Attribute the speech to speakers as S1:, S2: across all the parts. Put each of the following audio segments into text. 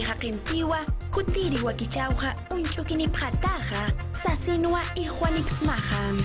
S1: hakintiwa, kutiriwa kichauja, unchukini pataja, sasinua y juanipsmaja.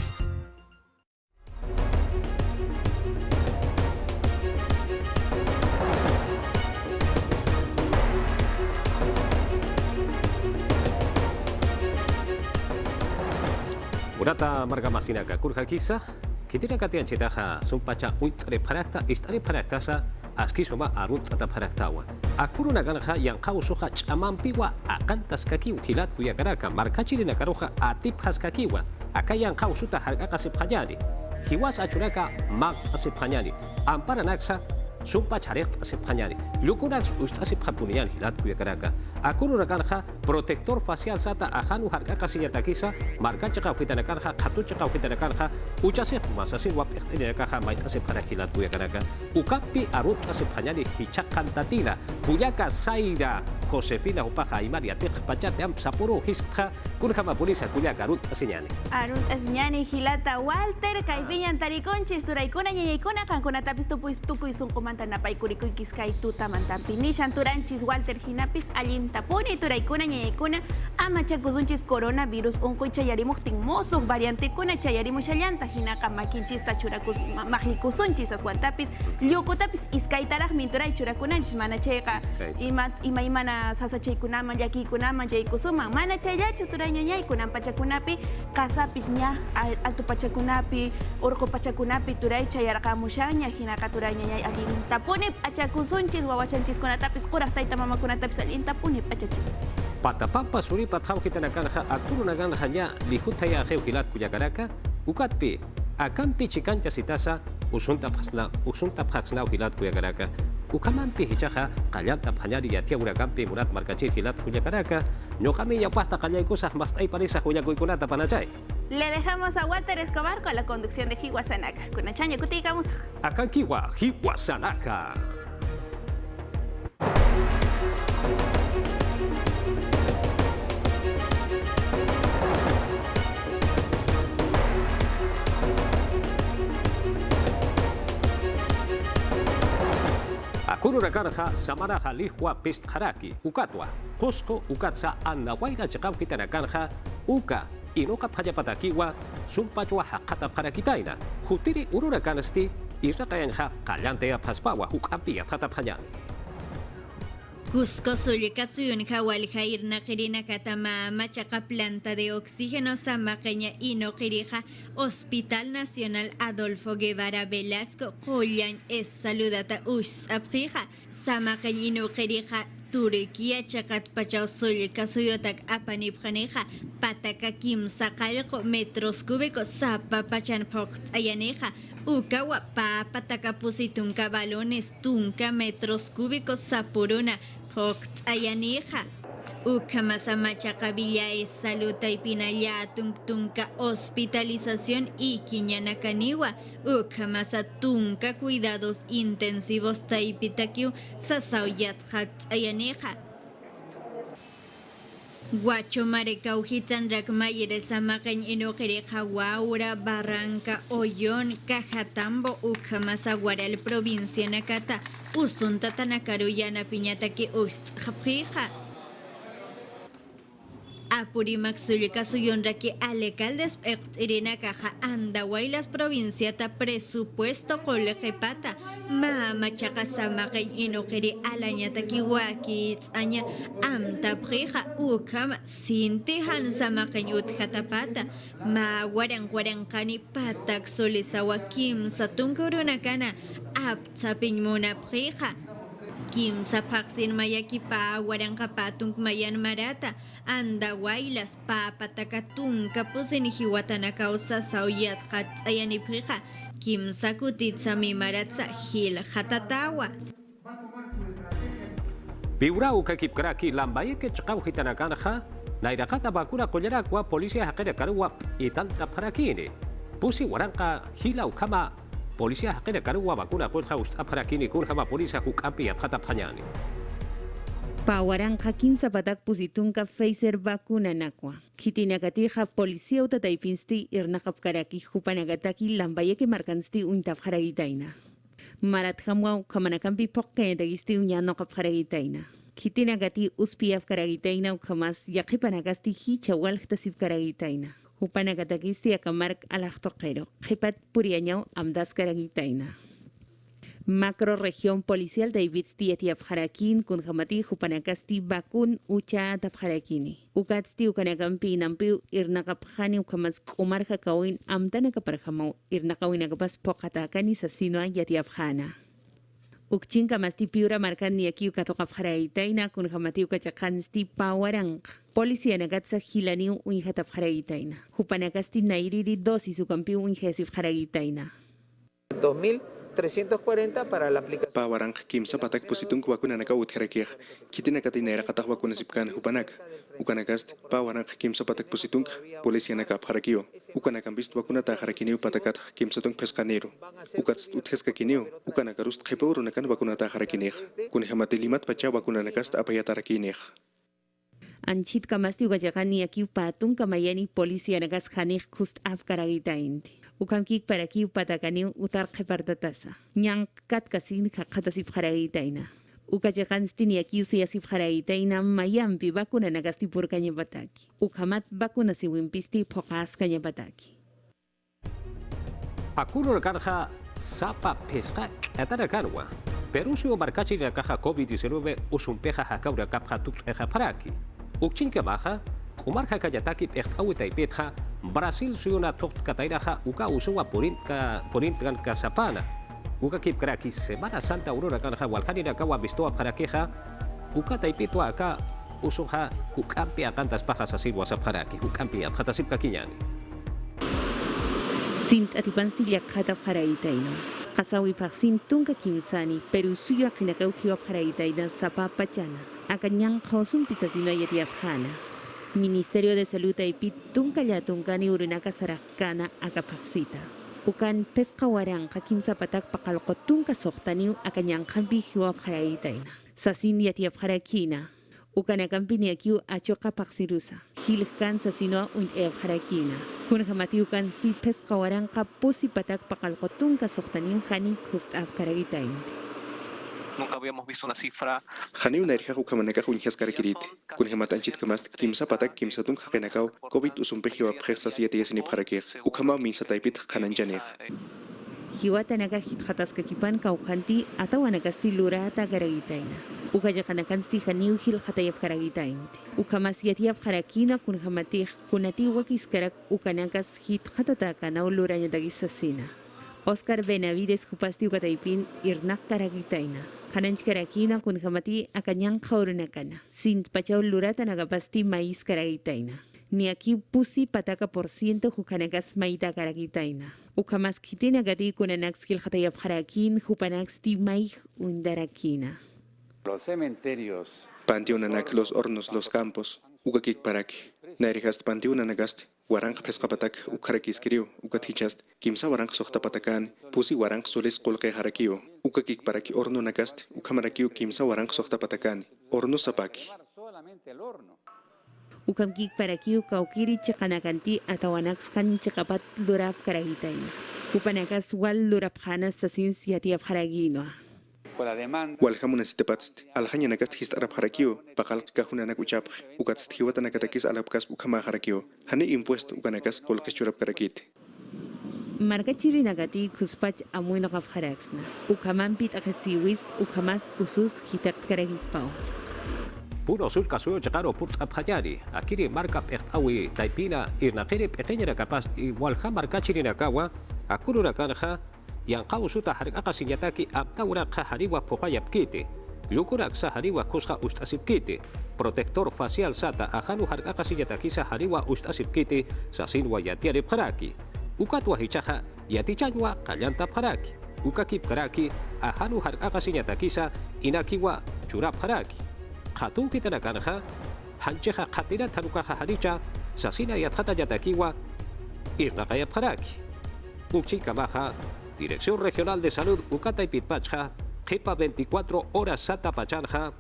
S2: Urata marga masinaga kurha kisa, kitira katian citaha sumpacha uitre parakta istari paraktasa askisoma arut ata paraktawa. Akuru naganaha yang kau soha chamampiwa akan tas kakiu hilat kuya karaka markachiri nakaroha atip has kakiwa akayang kau suta harga kasip hanyani. Hiwas acuraka mag kasip hanyani. Ampara naksa sumpa charek kasip hanyani. Lukunak ustasip hapunian hilat kuya karaka. Akuru naganaha protector facial sata ahanu harga kasinya takisa marka cakau kita nakanha katu cakau kita nakanha ucasih masasin wap ikhtinya nakaha mai kasip hara hilat kuya karaka. Ukapi arut kasip hanyani hicakan tatina kuyaka saira Josefina upaha imari atik pachat am sapuro hiskha kunhama polisa kuya garut asinyani.
S3: Arut asinyani hilata Walter kaipiñan tariconchis turaikuna ñañaykuna kankuna tapis tukuy sunqumanta napaykuriku kiskay tuta mantampinishan turanchis Walter hinapis allintapuni turaykuna ñañaykuna ama chakusunchis coronavirus unquy chayarimuqtin musuq variantekuna chayarimushallanta hinaka makinchista churakus maqlikusunchis aswantapis llukutapis iskaytaraqmi turay churakunanchis mana chayqa imaymana sasachaykunaman llakiykunaman yaykusuman mana chayllachu turay ñañaykunan pachakunapi kasapis ña altu pachakunapi urqu pachakunapi turay chayarqamushaña hinaka turay ñañay allintapunip achakusunchis wawachanchis quraq tayta mamakunatapis allintapunip achachisunchis
S2: Patapampa suripat hawkita nakanha akuru naganha ña lihutaya hilat kuya karaka ukatpi akampi chikancha sitasa usunta phaksna hilat kuya karaka ukamampi hichaja kallanta phanyari yatia urakampi murat markachir hilat kuya karaka ñoqami ñapasta qallaykusaq mastay parisaq willakuykunata panachay.
S3: Le dejamos a Walter Escobar con la conducción de Hiwa Sanaka. Kunachaña kutikamos.
S2: Akankiwa Hiwa Sanaka. Akuru nakarha samara halihwa pist haraki ukatwa Cusco ukatsa anawaira chakau kita nakarha uka inoka pajapatakiwa sumpachwa hakata parakitaina hutiri urura kanasti irakayanha kallantea paspawa hukapi atata payan.
S4: Cusco Sulicasuyun Hawalja Irna Jirina Catama Machaca Planta de Oxígeno Samaqueña Inoquirija Hospital Nacional Adolfo Guevara Velasco Julián es saludata Ush Aprija Samaqueña Inoquirija Turquía Chacat Pachao Sulicasuyotak Apanipjaneja Pataka Kim Sacalco metros cúbicos Zapa Pachan Pox Ayaneja Ukawa Pataka Pusitunca balones Tunca metros cúbicos Sapuruna Pox Ayaneja Ukamasa Machacabilla es saluta y pinaya tunca hospitalización y quiñanacaniwa Ukamasa tunca cuidados intensivos taipitakiu sasauyat hat ayaneja Guacho Marecaujitan Rakmayere Samaken Inoquereja Guaura Barranca Ollón Cajatambo Ukamasa Guaral provincia Nakata Usunta Tanacaruyana Piñataki Ust Japrija Apurimac Sulika Suyonraki Alecaldes Irina Caja Andahuaylas provinciata presupuesto colegepata Machaca Samaken Inoqueri Alañataki Waki Aña Amtaprija Ukam Sintihan Samaken Utjatapata Guarancani Patak Solisawakim Satunkurunakana Aptsapiñmuna Prija Kim Sapaksin Mayakipa, Warankapatung Mayan Marata, Andawailas, Papa Takatun, Kapusin Hiwatanakausa, Sauyat Hat Ayaniprija, Kim Sakutitsa Mimaratsa, Hil Hatatawa.
S2: Piurau kakipkraki lambaye ke chakau hitanakanja, Nairakata Bakura Koyarakwa, Policia Hakere Karua, y tanta parakini. Pusi Waranka, Hilau Kama. Polisia hakene karua bakuna kurha ustaparakini kurhama polisia hukapi apata panyani.
S5: Pawaran hakim zapatak pusitunka Pfizer vacuna nakwa. Kitinakatija policia utataifinsti irnakapkaraki hupanagataki lambayeke markansti untafharagitaina. Marat hamwa kamanakampi pokke dagisti unyano kapharagitaina. Kitinagati uspiaf karagitaina ukamas yaqipanagasti hichawal tasib karagitaina. Upanagatakisti akamark alajtoqero. Qipat puriañaw amdas karagitaina. Macro región policial David Stietiaf Harakin kun hamati hupanakasti bakun ucha taf harakini. Ukatsti ukanakampi nampiu irnakapjani ukamas kumarja kawin amtana kaparhamau irnakawin akapas pokatakani sasino yatiaf hana. Ukchin kamasti piura markan niaki ukatokaf haraitaina kun hamati ukachakansti pawarang. Policía nagatsa hilani unjataf haraitaina. Hupanakasti nairiri dosis ukampi unjesif haraitaina.
S6: 2340 para la aplicación.
S7: Pawarang kimsa patak positung wakunanaka utherakir. Kitinakati nera katak wakunasipkan hupanak. Ukanakast pawarang kimsa patak positung polisianaka harakio. Ukanakambist wakunata harakiniu patakat kimsatung peskanero. Ukats utheskakiniu. Ukanakarust khepaurunakan wakunata harakinir. Kunhamati limat pacha wakunanakast apayatarakinir.
S5: Anchit kamasti ukachakani aki patung kamayani policía nagas hanik kust afkaragitainti. Ukamkik para ki patakani utar kepartatasa. Nyang kat kasin kakatasip haragitaina. Ukachakansti ni aki usuyasip haragitaina mayampi bakuna nagasti por kanyapataki. Ukamat bakuna si wimpisti pokas kanyapataki.
S2: Akuro kanja sapa pesca atara kanwa. Perusio markachi la caja COVID-19 usumpeja hakaura kapja tukja paraki. Ukchinka baja, umarja kayataki pechawita y petja, Brasil suyuna tokt katairaja uka usua porintkan kasapana. Uka kip kraki Semana Santa aurora kanja walkani nakawa bistoa parakeja, uka taipetwa aka usuja ukampi akantas pajas así wasap paraki, ukampi atjatasip kakinyani.
S5: Sint atipansti liakata paraitaino. Kasawi paksin tunka kimsani, pero suyo akinakau kiwa paraitaina sapa pachana. Akanyang kausum pisasino yatiafhana. Ministerio de Salud aipit tunka yatunkani urunaka sarakana akapaksita. Ukan peskawarang kakimsa patak pakalko tunka soktaniu akanyang kampi hiwa paraitaina. Sasin yatiafharakina. Ukan akampi niakiu achoka paksirusa. Hilkan sasino unt eafharakina. Kun hamati ukan sti peskawarang kapusi patak pakalko tunka soktaniu hani kust afkaragitainti.
S8: Nunca habíamos visto una cifra.
S7: Haniu nairja ukamanaka unjas karakirit. Kun hematanchit kamast kimsa patak kimsa tung hakenakau COVID usumpeji wa pjersa siyatisini parakir. Ukama minsa taipit kananjanir.
S5: Hiwatanaka hitjataska kipan kaukanti atawanakasti lurata garagitaina. Ukajakanakansti haniu hil hatayaf garagitainti. Ukamasiatiaf harakina kun hamatih kunati wakiskarak ukanakas hitjatataka na uluranya dagisasina. Oscar Benavides kupasti ukataipin irnak karagitaina. Kananch karakina kun hamati akanyang kaurunakana. Sint pachau lurata nagapasti mais karagitaina. Ni aquí pusi pataka por ciento hukanakas maita karagitaina. Ukamas kitina gati kunanax kilhatayaf harakin hupanax ti maih undarakina.
S9: Los cementerios.
S7: Pantiunanak los hornos los campos. Ukakik paraki. Nairihast pantiunanagast. Warang pescapatak ukarakiskiriu ukathichast kimsa warang sohtapatakan pusi warang soles kolke harakio ukakik paraki horno nagast ukamarakiu kimsa warang sohtapatakan horno sapaki
S5: ukamkik parakiu kaukiri chakanakanti atawanax kan chakapat luraf karagitaina upanakas wal lurapjana sasin siatiaf haragino
S7: Walhamuna sitepatst, alhaña nagast hist arab harakio, pakal kahunanak uchap, ukatst hiwatanakatakis alapkas ukama harakio, hane impuesto ukanakas kolkechurap karakit.
S5: Marka chiri nagati kuspach amuino kaf haraksna, ukamampit akasiwis ukamas usus hitak karagispao.
S2: Puro sulka suyo chakaro purt abhayari, akiri marka pechtawi taipina irnakere pequeña capaz igual ha marka chiri nakawa, akurura kanja, yang kau suta harga sinyataki amtaura kahariwa pokayap kiti. Lukurak sahariwa kusha ustasip kiti. Protector facial sata ahanu harga sinyataki sahariwa ustasip kiti sasinwa yatiare paraki. Ukatwa hichaha yatichanywa kallanta paraki. Ukakip karaki ahanu harga sinyataki sa inakiwa churap paraki. Hatun kitanakanha hancheha katira tanuka haricha sasina yathata yatakiwa irnakaya paraki. Ukchika baja Dirección Regional de Salud Ucata y Pitpacha, GEPA 24 horas Sata Pachanja,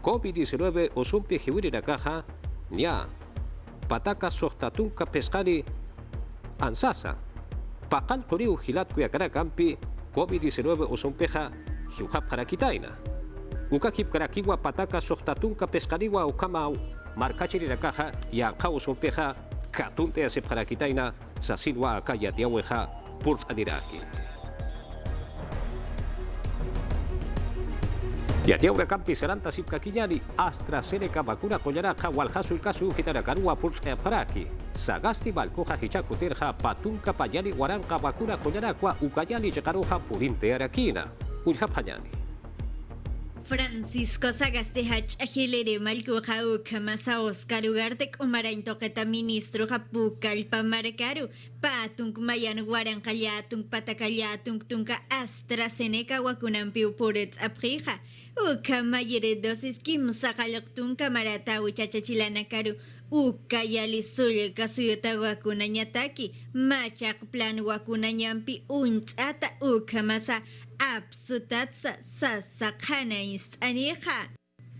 S2: COVID-19 Osumpi Jiwirinakaja, Nya, Pataka Sohtatunka Pescani, Ansasa, Pakal Toriu Hilat Kuyakarakampi, COVID-19 Osumpeja, Jiujap Harakitaina. Uka kipkarakiwa pataka sohtatunka pescariwa ukama markachirikaja yanqaw sumpeja katunte asepjarakitaina sasinwa akaya tiaweja purt adiraki. Yatiaura campi seranta sipkakiñani AstraZeneca vacuna kollaraka walhasul kasu kitarakarua purt eparaki. Sagasti balkoja hichakuterja patunka payani waranka vacuna kollarakwa ukayani chekaroja purinte arakina. Uljapayani.
S4: Francisco Sagasti hach agilere malkuja ukamasa Oscar Ugarte umaraintoqueta ministro Japucalpa Marcaru patung mayan guarancallatung patakallatung tunka AstraZeneca wakunampiu purets aprija ukamayere dosis kimsa kaloctung camarata uchachachilana karu ukayali sul kasuyota wakuna nyataki machak plan wakuna nyampi untsata ukamasa absutatsa sasakhanais aniha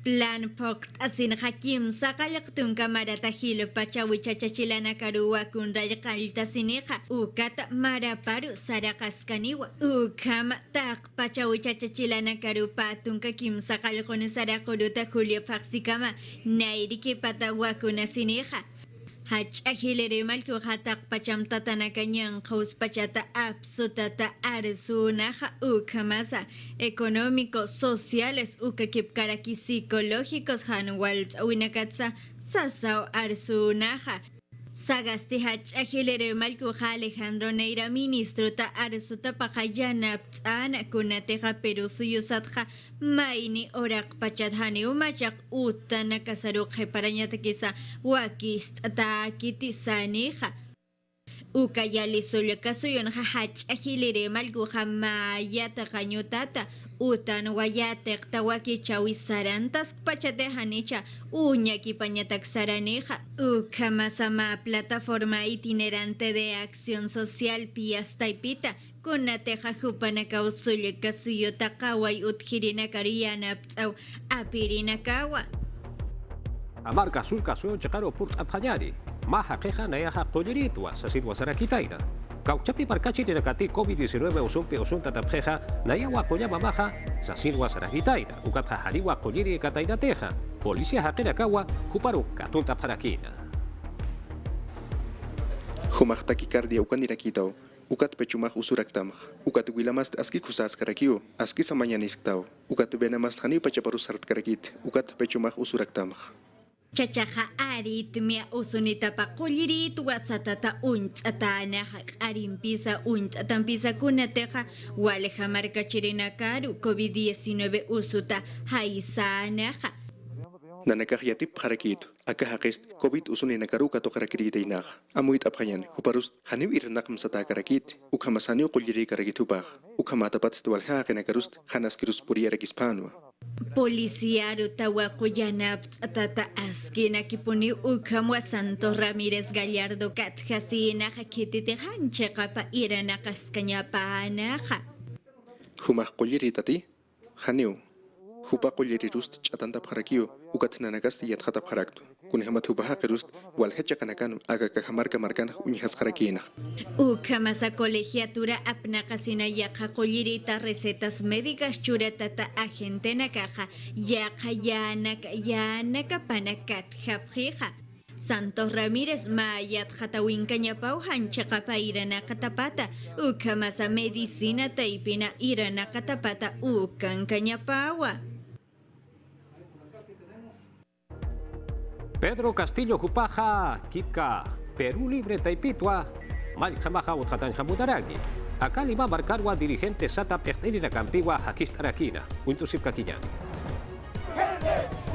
S4: plan pokt asin hakim sakalaktung kamarata hilo pachawichachachilana karuwa kunraykalta siniha ukata maraparu sarakaskaniwa ukama tak pachawichachachilana karu patunka kim sakalkon sarakuruta Julio Faxikama nairiki patawakuna siniha hach ahilere malku hatak pacham tatana kanyang kaus pachata absutata arsunaja ukamasa económicos sociales ukakip karaki psicológicos hanwalts winakatsa sasao arsunaja Sagasti hach ahilere malku Alejandro Neira ministro ta arsuta pajayana ptsana kunateja Perú suyusatja maini orak pachadhani umachak utana kasarukhe parañatakisa wakist ta kitisaniha ukayali sulakasuyon hach ahilere malku hamayata kanyutata utan wayatek tawaki chawi sarantas pachatehanicha uñaki pañatak saraneja ukamasama plataforma itinerante de acción social pias taipita kunateja jupanaka usulika suyota kawai uthirina kariyana ptsau apirina kawa
S2: Amarka sulka suyo chekaro purt apanyari maha keja nayaja kolleritwa sasinwa sarakitaina Kauchapi parkachi tirakati COVID-19 usumpe usunta tapjeja nayawa koyama maja sasinwa saragitaina ukatja hariwa kolliri kataina teja policía hakera kawa huparu katunta parakina
S7: Humaj taquicardia ukanirakitao ukat pechumaj usuraktamaj ukat wilamast aski kusas karakio aski samanyaniskitao ukat benamas hani pachaparu sartkarakit ukat pechumaj usuraktamaj
S4: Chachaja aritmia usunita pakullirit wasatata untsatana arimpisa untsatampisa kunateja waleja markachirina karu COVID-19 usuta haisanaja
S7: Nanakaj yatip harakit akahaqist COVID usunina karu kato karakiritainaj amuit aphayan huparus haniw irnaqm sata karakit ukhamasani qulliri karakit hupaj ukhamatapat twalha kanakarust hanaskirus puriyarakispanwa
S4: Policiaru tawakuyanap tata askina kipuni ukamwa Santos Ramírez Gallardo katjasina hakitite hanche kapa irana kaskanyapanaja
S7: Humaj qulliri tati haniw hupa qulliri rust chatanta harakio ukatnanakasti yatjata haraktu kunhamat hupaja qirust walhecha kanakan agakajamarka markanaj uñijas harakinaj
S4: Ukamasa colegiatura apnakasina yaqa qullirita recetas médicas churatata agente nakaja yaqa yanaka panakat japjija Santos Ramírez mayat hatawinka ñapau hanchaqapa irana katapata ukamasa medicina taipina irana katapata ukanka ñapawa
S2: Pedro Castillo Jupaja Kipka Perú Libre Taipitwa Maljamaja Utkatan Jamudaragi Akali va marcarwa dirigente Sata Perderina Campiwa Hakistarakina Untusipka Kiñani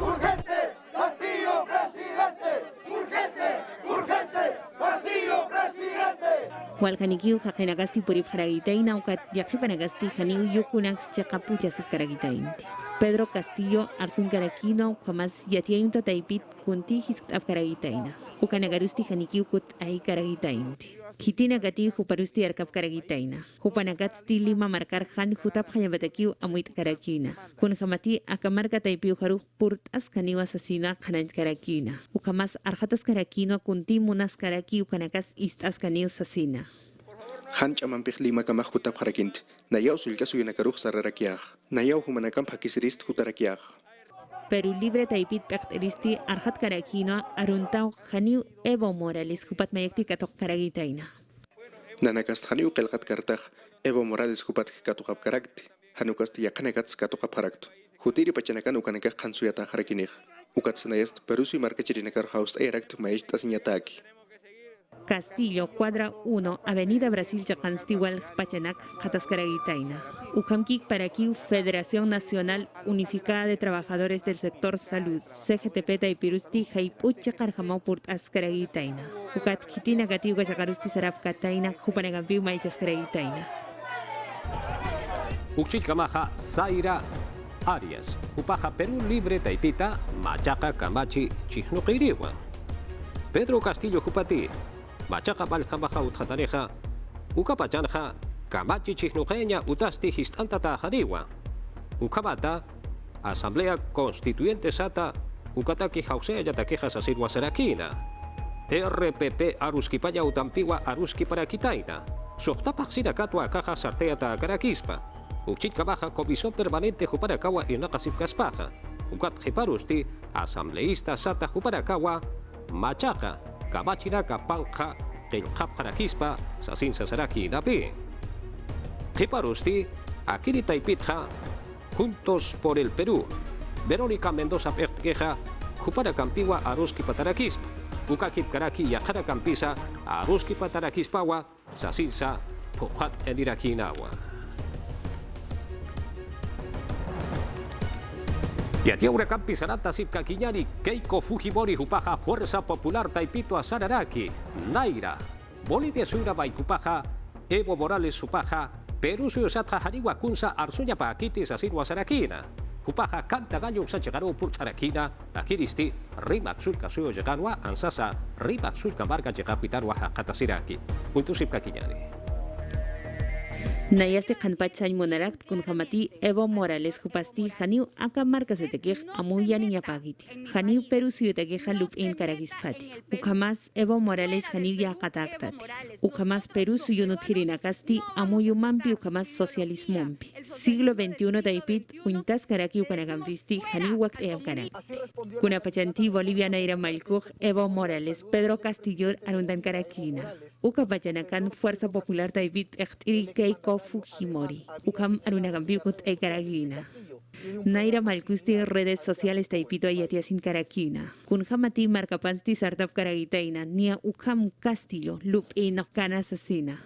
S6: ¡Urgente! ¡Castillo presidente! ¡Urgente! ¡Urgente! ¡Castillo presidente!
S5: Walkanikiu hakenagasti purip haragitaina ukat yakipanagasti haniu yukunax chakapucha sifkaragitainti. Pedro Castillo Arsun Karakino Kamas Yatiainta Taipit Kuntihis Afkaragitaina. Ukanagarusti Hanikiu Kut Ai Karagitainti. Kitina Gati Huparusti Arkap Karagitaina. Hupanagatsti Lima Markar Han Hutap Hayabatakiu Amuit Karakina. Kun Hamati Akamarka Taipiu Haru Purt Askaniwa Asasina Hananj Karakina. Ukamas Arhatas Karakino Kunti Munas Karaki Ukanakas Ist Askaniu Sasina.
S7: Han chamampij Lima kamaj hutap harakint Nayau sulkasu yunakaruj sararakiaj. Nayau humanakam pakisirist hutarakiaj.
S5: Perú Libre taipit pekteristi arhat karakino aruntau Janiu Evo Morales hupat mayekti katok karagitaina.
S7: Nanakast Janiu kelkat kartaj Evo Morales hupat katukap karakti. Hanukast yakanekats katukap karaktu. Hutiri pachanakan ukanekaj kansuyata harakinej. Ukat sanayast Perusi marca chirinakar haust erakt maist asinyataki.
S5: Castillo, cuadra 1, Avenida Brasil Chacanstihual, Pachanak, Catascaragitaina. Ucamquic Paraquiu, Federación Nacional Unificada de Trabajadores del Sector Salud, CGTP Taipirusti, Jaipucha Carjamau Purt Ascaragitaina. Ucat Kitina Gatiu Gachacarusti Saraf Cataina, Jupanegampiu Maichascaragitaina.
S2: Uchichkamaja Zaira Arias, Upaja Perú Libre Taipita, Machaca Camachi Chihnuquiriwa. Pedro Castillo Jupati, Machaca Baljamaja Utjataneja, Ucapachanja, Camachi Chihnuqueña Utasti Histantata Jariwa. Ucamata, Asamblea Constituyente Sata, Ucataki Jausea Yataqueja Sasirwa Sarakina. RPP Aruskipaya Utampiwa Aruskiparaquitaina. Sohtapak Sirakatua Caja Sarteata Caraquispa. Uchichkamaja Comisión Permanente Juparakawa y Nakasipkaspaja. Ucat Jiparusti, Asambleísta Sata Juparakawa, Machaca, Kamachiraka Panja, Keljap Jarakispa, Sasin Sasaraki Napi. Jiparusti, Akiri Taipitja, Juntos por el Perú. Verónica Mendoza Pertqueja, Juparacampiwa Aruski Patarakispa. Ukakip Karaki Yakara Campisa, Aruski Patarakispawa, Sasinsa, Puhat Endirakinawa. Yatiaura Campisarata Sipka Kiñari, Keiko Fujimori Jupaja, Fuerza Popular Taipito Asararaki, Naira, Bolivia Sura Baikupaja, Evo Morales Supaja, Perú Suyosatja Jariwa Kunsa Arsuña Paquitis Asirwa Sarakina, Jupaja Canta Gallo Sachegaru Purtarakina, Akiristi, Rimak Sulka Suyo Yeganwa, Ansasa, Rimak Sulka Marga Yegapitarwa Katasiraki, Puntu Sipka Kiñari.
S5: Nayaste Kanpachay Monarakt kun Hamati Evo Morales Jupasti Janiu Aka Marcas de Tequij Amuya Niña Pagiti. Janiu Perú Suyutequeja Lup in Caragispati. Ukamas Evo Morales Janiu Yakataktat. Ukamas Perú Suyunutirinakasti Amuyumampi Ukamas Socialismompi. Siglo XXI Taipit Untas Karaki Ukanagampisti Janiu Wakt Eavkarak. Kunapachanti Bolivia Naira Malkuj Evo Morales Pedro Castillo Arundan Karakina. Ukapachanakan Fuerza Popular Taipit Echtiri Keiko Fujimori. Ukam Arunagambiukut e Karagina. Naira Malkusti redes sociales Taipito Ayatiasin Karakina. Kunhamati Marcapansti Sartaf Karagitaina. Nia Ukam Castillo Lup e Nokana Sasina.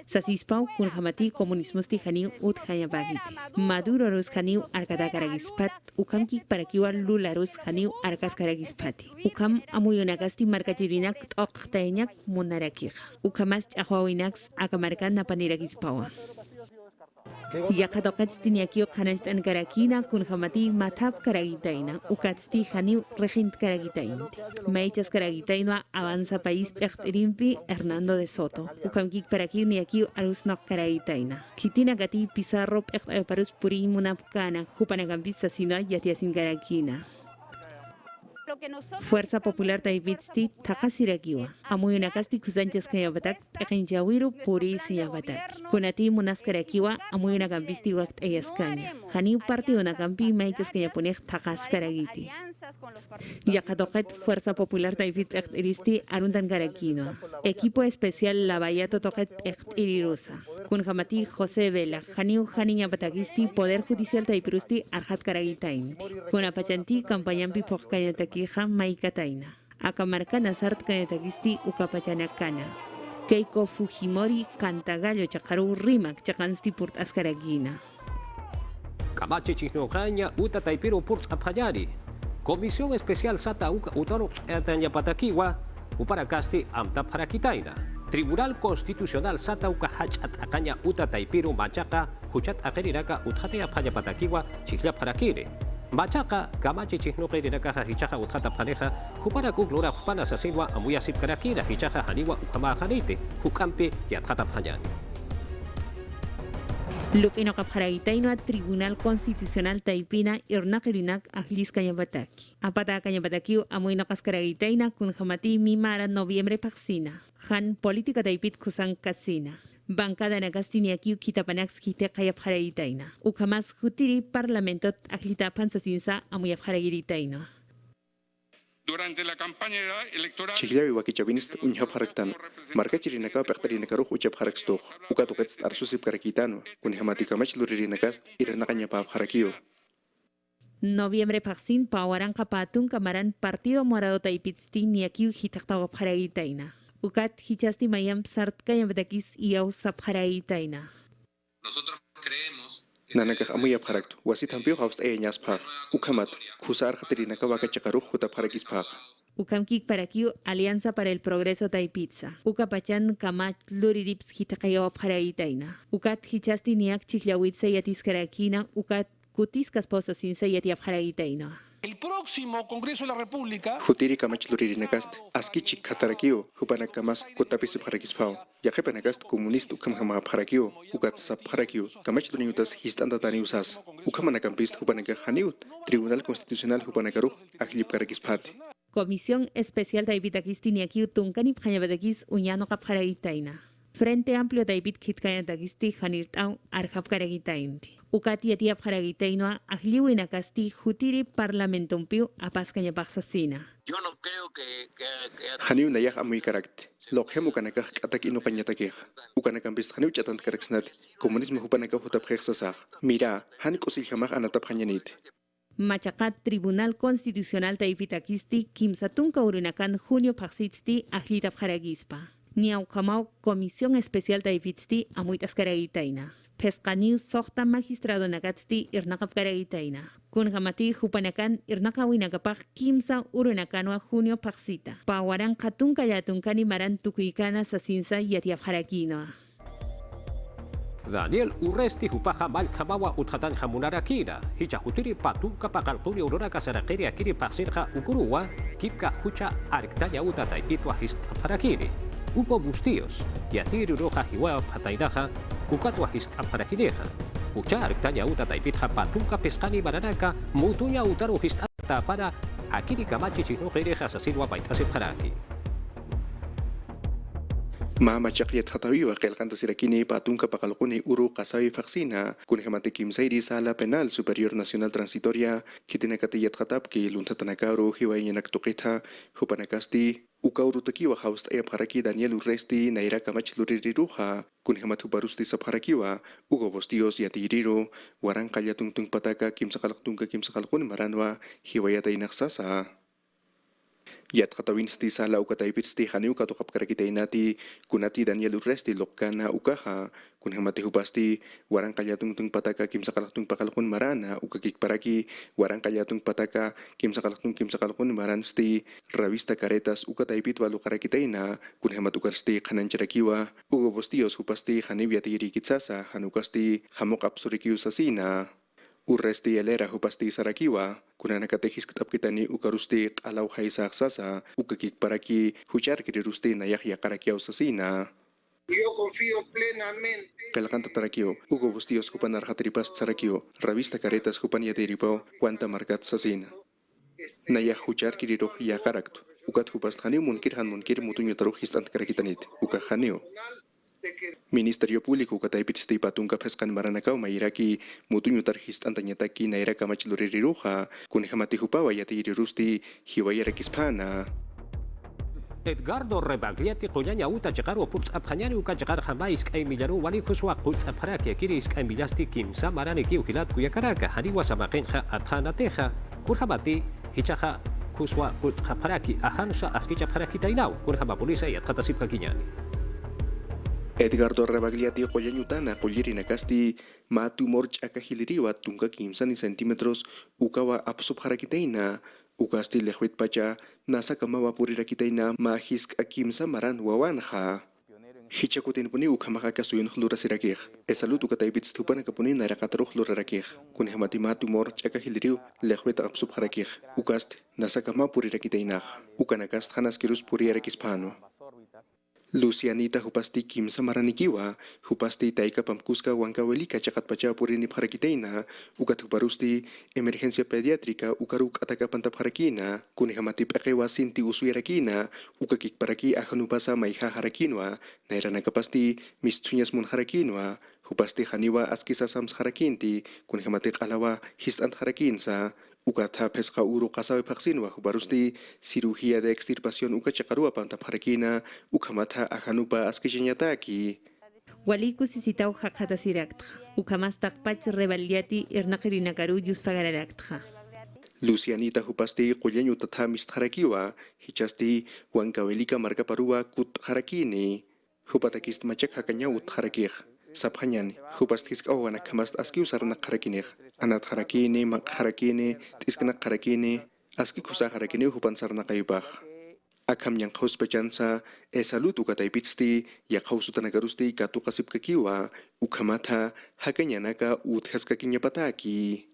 S5: Sasispau Kunhamati Comunismusti Janiu Ut Hayabagiti. Maduro Rus Janiu Arkata Karagispat. Ukam Kik Parakiwa Lula Rus Janiu Arkas Karagispati. Ukam Amuyonagasti Markachirinak Oktaeñak Munarakija. Ukamas Chahuawinax Akamarkan Napaniragispawa. Yakatokat Tiniakio Hanastan Karakina Kunhamati Matap Karagitaina. Ukatsti Janiu Regint Karagitainti. Maichas Karagitaina Avanza País Pechrimpi Hernando de Soto. Ukam Kik Paraki Niakio Arusnok Karagitaina. Kitina Gati Pizarro Parus Puri Munapkana Jupanagambisa Sino Yatiasin Karakina. Fuerza Popular Taipitsti Takasirakiwa. Amuyunakasti Kusanchas Kayabatak, Ekenjawiru Puri Siyabatak. Kunati Munaskarakiwa, Amuyunakampisti Wakt Ayaskanya. Janiu Parti Unakampi Maichas Kayapunek Takaskaragiti. Yakatoket Fuerza Popular Taipit Iristi Arundan Karakino. Equipo Especial Lavallato Toket Irirusa. Kunhamati José Vela, Janiu Janiña Batakisti, Poder Judicial Taipirusti Arhat Karagitain. Kunapachanti Campañampi Pokayataki. Maikataina. Akamarka Nazart Kayatakisti Ukapachanakana. Keiko Fujimori Cantagallo Chakaru Rimak Chakansti Purt Askaragina.
S2: Camachi Chihnojaña Uta Taipiro Purt Apayari. Comisión Especial Sata Uka Utoro Ataña Patakiwa Uparacasti Amta Parakitaina. Tribunal Constitucional Sata Uka Hachat Akaña Uta Taipiro Machaca Huchat Akeriraka Uthatea Paya Patakiwa Chihla Parakire. Machaca, Camachi Chihnoke Rinaka Hichaja Utata Pareja, Jupara Kuklura Jupana Sasinwa, Amuya Sipkarakira, Hichaja Haniwa Ukama Hanite, Hukampe y Atata Payani.
S5: Lupino Kapharagitaino Tribunal Constitucional Taipina Irnakirinak Agilis Kayabataki. Apata Kayabataki Amuino Kaskaragitaina Kunhamati Mimara Noviembre Paxina. Han Política Taipit Kusan Kasina. Bancada nagastiniakiu kitapanax kite kayap haragitaina. Ukamas hutiri parlamentot aklitapan sasinsa amuyap haragiritaina.
S10: Durante la campaña electoral,
S7: Chigliawi wakichavinist unyhap haraktano. Marka chirinaka pektarinaka ruh uchap harakstoh. Uka tukets arsusip karakitano. Kunhamati kamach luririnakast iranakanya pap harakio.
S5: Noviembre paksin pawaran kapatun kamaran Partido Morado taipitsti niakiu hitaktawa haragitaina. Ukat hichasti mayam sartka yambadakis iau sap haragitaina.
S8: Nosotros creemos
S7: Nanakah amuyap haraktu. Wasit hampio haust nyas pag. Ukamat kusar khatirinaka wakachakaruh hutap harakis pag.
S5: Ukamkik parakiu Alianza para el Progreso taipitsa. Ukapachan kamach luririps hitakayawap haragitaina. Ukat hichasti niak chiklawitsa yatiscarakina. Ukat kutiskas posa sinsa yatiap haragitaina.
S11: El próximo Congreso de la República
S7: Hutiri kamach luririnakast askichik khatarakio hupanak kamas kutapisip harakis pau. Yakepanakast komunist ukamhama harakio ukat sap harakio kamach lurinutas histanda tani usas. Ukamanakampist hupanaka haniut Tribunal Constitucional hupanakaruh aklip karakis pati.
S5: Comisión Especial Taipitakisti Tunkanip Hanyabadakis Uñano Kapharagitaina. Frente Amplio Taipit Kitkanatakisti Hanirtau Arhaf Karagitainti. Ukati Atiap Haragitainoa Ahliwinakasti Hutiri Parlamentumpiu Apaskanyapasasina.
S8: yo no creo que
S7: Haniu nayah amuy karakt. Lokhem ukanakah atak inukanyatakeha. Ukanakampist haniu chatant karaksnat. Komunismo hupanaka hutap heksasah. Mira, hanik usilhamah anatap hanyanit.
S5: Machakat Tribunal Constitucional Taipitakisti Kimsatunka Urunakan Junio Paxitsti Ahlitap Haragispa. Niaukamau Comisión Especial Taipitsti Amuitas Karagitaina. Pescaniu Sohta Magistrado Nagatsti Irnakap Karagitaina. Kunhamati Hupanakan Irnakawinakapag Kimsa Urunakanwa Junio Paxita. Pawaran Katunka Yatunkani Maran Tukuikana Sasinsa Yatiap Harakinoa.
S2: Daniel Urresti hupaja malkamawa utkatan hamunarakira. Hicha hutiri patuka pakalkuni aurora kasarakiri akiri paksirja ukuruwa. Kipka hucha arktaya uta taipitwa histaparakiri. Upo bustíos. Yatiri roja hiwa patainaja. Ukatwa histaparakineja. Ucha arktaya uta taipitja patuka pescani baranaka. Mutunya utaru histata para akiri kamachi chino gereja sasilwa baitase paraki.
S7: Mama chakyat hatawi wa kelkanta sirakini patunka pakalkuni uru kasawi faksina kunhemate kimsairi sala penal superior nacional transitoria kitinakatiyat hatap ki luntatanakaru hiwainyanak tukita hupanakasti ukauru takiwa haust ayap haraki Daniel Urresti naira kamach luririruha kunhemat hubarusti sapharakiwa ugo bostios yatiriro warang kalyatungtung pataka kimsakalaktunka kimsakalkun maranwa hiwayata inaksasa. Yat katawin sti sala ukataipit sti haniu katukap karakitainati kunati Daniel Urresti lokana ukaha kunhamati hubasti warang kalyatungtung pataka kimsakalaktung pakalakun marana ukakik paraki warang kalyatungtung pataka kimsakalaktung maran sti revista Caretas ukataipit walu karakitaina kunhamat ukarsti khanancharakiwa ugo bostios hupasti haniu yatiri kitsasa hanukasti hamok absurikiu sasina. Urresti elera hupasti sarakiwa kunanakatehis kitab kitani ukarusti alau haisa aksasa ukakik paraki huchar kirirusti nayah yakarakiau sasina.
S6: Yo confío plenamente.
S7: Kelakanta tarakio ugo bustios hupan arhatripas sarakio revista Caretas hupan yatiripau cuanta markat sasina. Nayah huchar kiriruh yakaraktu ukat hupast haniu munkir mutunyo taruh histant karakitanit ukahaniu. Ministerio Público kataipit sti patunka peskan maranakaw mairaki mutunyo tarhist antanyataki naira kamach luririruha kunhamati hupawa yatirirusti hiwayarakis-pana.
S2: Edgardo Rebagliati qoyanya uta chaqaru purt abkhanyani uka chaqar hamais kay millaru wali khuswa qult abkharaki akiris kay millasti kimsa marani ki ukilat kuyakaraka hariwa samaqenja atkhanateja kurhamati hichaja khuswa qult abkharaki ahansa askicha abkharaki tainau kurhama polisa yatqatasipka kinyani.
S7: Edgardo Rebagliati qoyanyutana qoyirinakasti matumor ch'akahiliriwa tunka 15 centímetros ukawa apsupharakitaina ukasti lehwit pacha nasa kamawa purirakitaina mahisk akimsa maran wawanja. Hichakutinpuni ukhamaka kasuyun hlurasirakih. Esalut ukataipit stupana kapuni nairaqataruh lurarakih. Kunhamati matumor ch'akahiliriw lehwit apsupharakih. Ukast nasa kama purirakitainaj. Ukanakast hanaskirus puriarakis pano. Lucianita hupasti Kim Samaranikiwa, hupasti taika pamkuska wankawelika cakat paca purini parakiteina, ukat huparusti emergencia pediatrika ukaruk ataka pantap harakina, kuni hamati pekewa sinti usuirakina, ukakik paraki ahanupasa maiha harakinwa, nairana kapasti mistunyas mun harakinwa, hupasti haniwa askisa sams harakinti, kuni hamatik alawa histant harakinsa, ukata pesca uru kasawe vaksinwa hubarusti cirugía de extirpación ukachakarua pantap harakina ukamata ahanupa askishinyataki.
S5: Waliku sisitau hakata siraktha. Ukamas takpach rebaliati irnakirinakaru yuspagaraktha.
S7: Lucianita hupasti kuyanyu tata mistharakiwa hichasti wankawelika markaparua kut harakini. Hupatakist machak hakanya ut harakih. Sabhanyani, hupastis kawana kamast aski usarna harakinih. Anat harakini, mak harakini, tiskana harakini, aski kusa harakini hupan sarna kayubah. Akam yang kaus pecansa, salut ukataipitsti, ya kausutanaгаrusti katu kasip kakiwa, ukamata, hakanya naka uthas kakinya pataki.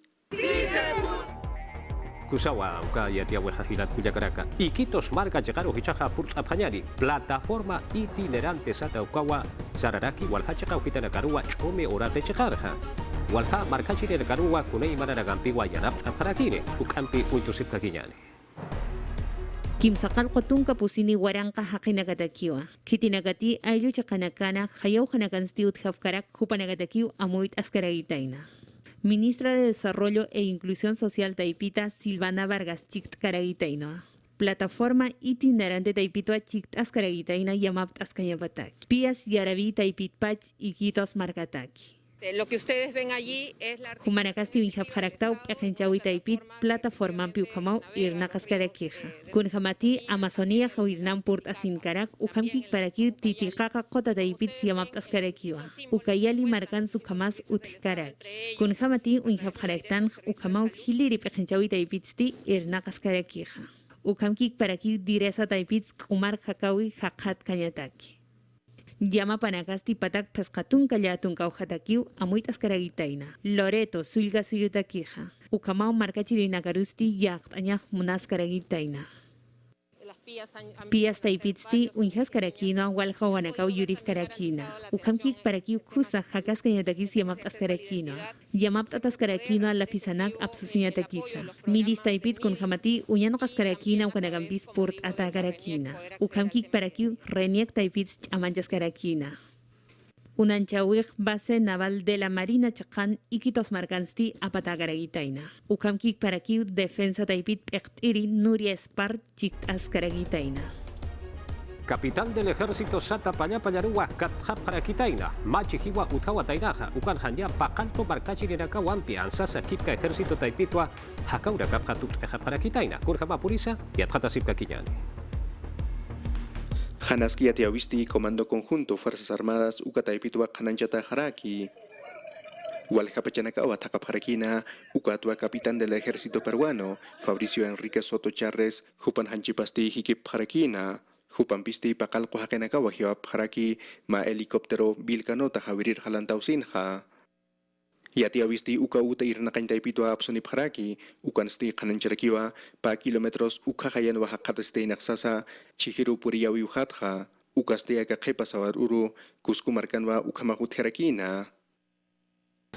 S2: Kusawa uka yatia weja hilat kuyakaraka. Iquitos marca llegaron hichaja purt apanyari. Plataforma itinerante sata ukawa sararaki walhachaja ukitana karua chome orate chejarja. Walha marca chile karua kunei manaragampiwa yanap aparakine. Ukampi untusip kakinyani.
S5: Kimsakal kotunka pusini waranka hakinagatakiwa. Kitinagati ayo chakanakana hayaw hanakansti uthafkarak hupanagatakiw amuit askaragitaina. Ministra de Desarrollo e Inclusión Social Taipita Silvana Vargas Chict Caragitaina. Plataforma itinerante Taipitoa Chict Ascaragitaina Yamapt Ascañapatak. Pías Yaraví Taipitpach y Quitos Marcataki.
S12: Lo que ustedes ven allí es la
S5: Humanacasti Winjap Jaraktau Pekenchawi Taipit Plataforma Piukamau Irnakascarakija. Kunjamati Amazonía Jauirnam Purt Asinkarak Ukamkik Paraki Titikaka Kota Taipit Siamapt Askarakiwa. Ukayali Markan Sukamas Utkarak. Kunjamati Winjap Jaraktan Ukamau Hiliri Pekenchawi Taipitsti Irnakaskarakija. Ukamkik Paraki Diresa Taipits Kumar Hakawi Hakat Kanyataki. Llama panakasti patak pescatun kallatun kaujatakiu amuit askaragitaina. Loreto sulga suyutakija. Ukamau markachirinakarusti yaqtañaj munaskaragitaina. Pías taipitsti unjas karakina walja wanakau yurif karakina. Ukamkik parakiu kusa hakas kanyatakis yamapt askarakina. Yamapt ataskarakina la pisanak absusinyatakisa. Midis taipit kun hamati unyanokas karakina ukanagampis port atakarakina. Ukamkik parakiu reniak taipits amanjas karakina. Unanchawig base naval de la Marina Chacán Iquitos Marcansti apatagaragitaina. Ukamkik parakiu defensa taipit pektiri Nuria Spart chikt askaragitaina.
S2: Capitán del ejército Sata Payarua Kathap Harakitaina, Machihiwa Utawa Tainaja, Ukan Hanya Pakanto Markachirinaka Wampi, Ansasa Kipka Ejército Taipitwa, Hakaura Kaphatut Harakitaina, Kurhama Purisa y Adhata Sipka Kiñani.
S7: Hanaski atiawisti Comando Conjunto Fuerzas Armadas Ukataipitwa Kananchata Haraki. Walhapachanaka Awatakap Harakina, Ukatua Capitán del Ejército Peruano, Fabricio Enrique Soto Charres, Jupan Hanchipasti Hikip Harakina. Hupampisti Pakalko Hakenaka Wahiwap Haraki, Ma Helicóptero Bilkanota Javirir Halantausinha. Yatiawisti uka uta irnakain Taipitwa Apsonip Haraki, ukansti Kanancharakiwa, pa kilometros ukahayan wahakataste naksasa, Chihiru Puriyawi Uhatha, ukaste Akakepa Sawar Uru, Kuskumarkanwa Ukamahut Harakina.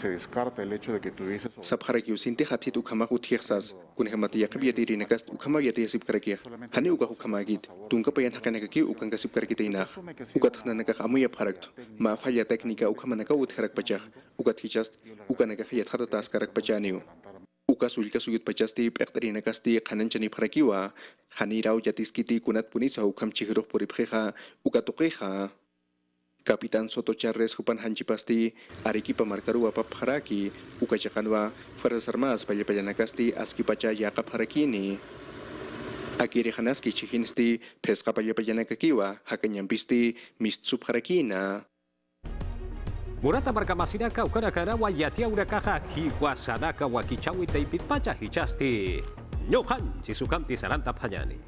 S13: Se descarta el hecho de que tuviese
S7: Sabharakiu Sinti Hatit Ukamahut Hirsas, Kunhamati Yakabiyati Nakast Ukamayati Sipkarakir, Hani Ukahukamagit, Tunkapayan Hakanaki Ukankasip Karakitaina, Ukathanaka Amuya Paraktu, Ma Faya Technica Ukamanaka Ut Harakpachak, Ukathichast, Ukanakahayat Hatatas Karakpachaniu. Ukasulka Suyut Pachasti, Pektarinakasti, Kananchani Parakiwa, Hanirau Yatiskiti Kunat Punisa Ukam Chihiro Puripheja, Ukatukeja. Capitán Soto Charres Jupan Hanchipasti, Arequipa Marcarua Papharaki, Ukachakanwa, Fuerzas Armadas Payapayanakasti, Askipacha Yakap Harakini. Akiri Hanaski Chihinsti, Pesca Payapayanakakiwa, Hakanyampisti, Mistsup Harakina.
S2: Murata Marcamasinaka, Ukanakarawa, Yatia Urakaja, Hiwasanaka, Wakichawi Taipitpacha, Hichasti, Nyohan, Chisukampi Saranta Panyani.